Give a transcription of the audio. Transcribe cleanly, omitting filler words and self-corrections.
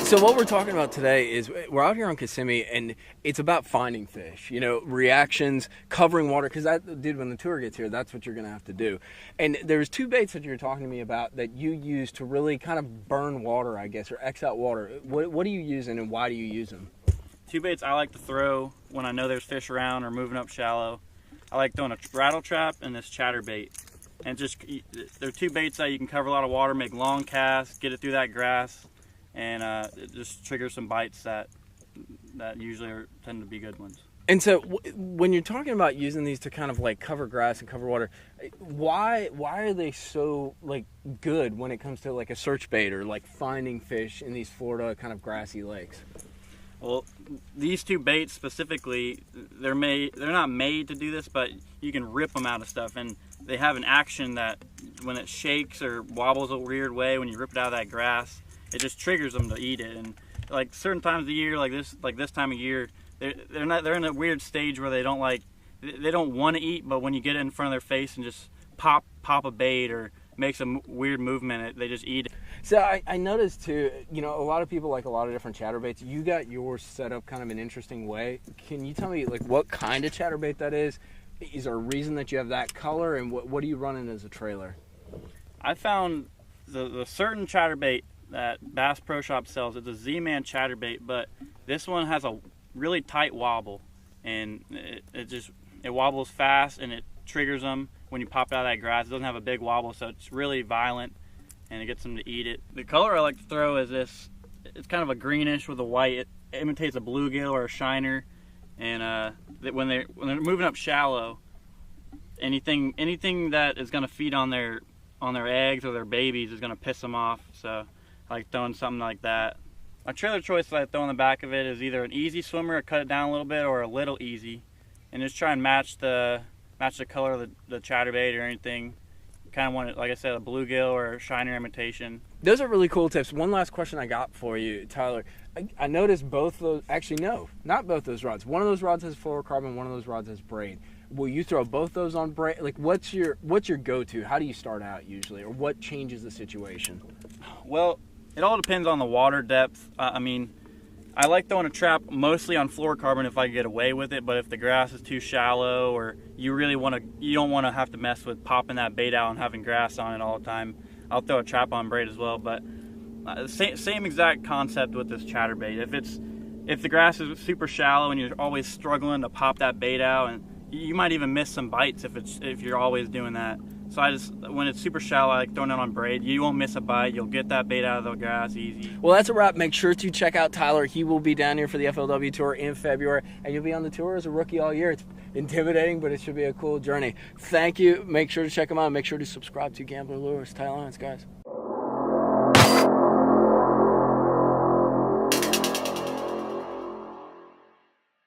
So what we're talking about today is we're out here on Kissimmee, and it's about finding fish, you know, reactions, covering water, because that, dude, when the tour gets here, that's what you're going to have to do. And there's two baits that you're talking to me about that you use to really kind of burn water, I guess, or X out water. What are you using, and why do you use them? Two baits I like to throw when I know there's fish around or moving up shallow. I like throwing a rattle trap and this chatterbait. And just, they're two baits that you can cover a lot of water, make long casts, get it through that grass, and it just triggers some bites that usually tend to be good ones. And so when you're talking about using these to kind of like cover grass and cover water, why are they so like good when it comes to like a search bait or like finding fish in these Florida kind of grassy lakes? Well, these two baits specifically, they're not made to do this, but you can rip them out of stuff, and they have an action that when it shakes or wobbles a weird way when you rip it out of that grass, it just triggers them to eat it. And like certain times of the year, like this time of year, they're in a weird stage where they don't want to eat, but when you get it in front of their face and just pop a bait or makes a weird movement, they just eat it. So I noticed too, you know, a lot of people like a lot of different chatterbaits. You got yours set up kind of an interesting way. Can you tell me like what kind of chatterbait that is? Is there a reason that you have that color, and what are you running as a trailer? I found the certain chatterbait that Bass Pro Shop sells. It's a Z-Man chatterbait, but this one has a really tight wobble, and it wobbles fast, and it triggers them when you pop it out of that grass. It doesn't have a big wobble, so it's really violent, and it gets them to eat it. The color I like to throw is this. It's kind of a greenish with a white. It imitates a bluegill or a shiner, and when they're moving up shallow, anything that is going to feed on their eggs or their babies is going to piss them off. So I like throwing something like that. My trailer choice that I throw on the back of it is either an easy swimmer, cut it down a little bit, or a little easy, and just try and match the color of the chatterbait or anything. Kind of want it, like I said, a bluegill or a shiner imitation. Those are really cool tips. One last question I got for you, Tyler. I noticed both those, actually no, not both those rods. One of those rods has fluorocarbon, one of those rods has braid. Will you throw both those on braid? Like what's your go-to? How do you start out usually, or what changes the situation? Well, it all depends on the water depth. I mean, I like throwing a trap mostly on fluorocarbon if I can get away with it, but if the grass is too shallow or you don't want to have to mess with popping that bait out and having grass on it all the time, I'll throw a trap on braid as well. But same exact concept with this chatterbait. If the grass is super shallow and you're always struggling to pop that bait out, and you might even miss some bites if you're always doing that. So when it's super shallow, I like throwing it on braid. You won't miss a bite. You'll get that bait out of the grass easy. Well, that's a wrap. Make sure to check out Tyler. He will be down here for the FLW Tour in February, and you'll be on the tour as a rookie all year. It's intimidating, but it should be a cool journey. Thank you. Make sure to check him out. Make sure to subscribe to Gambler Lures. Tyler Lance, guys.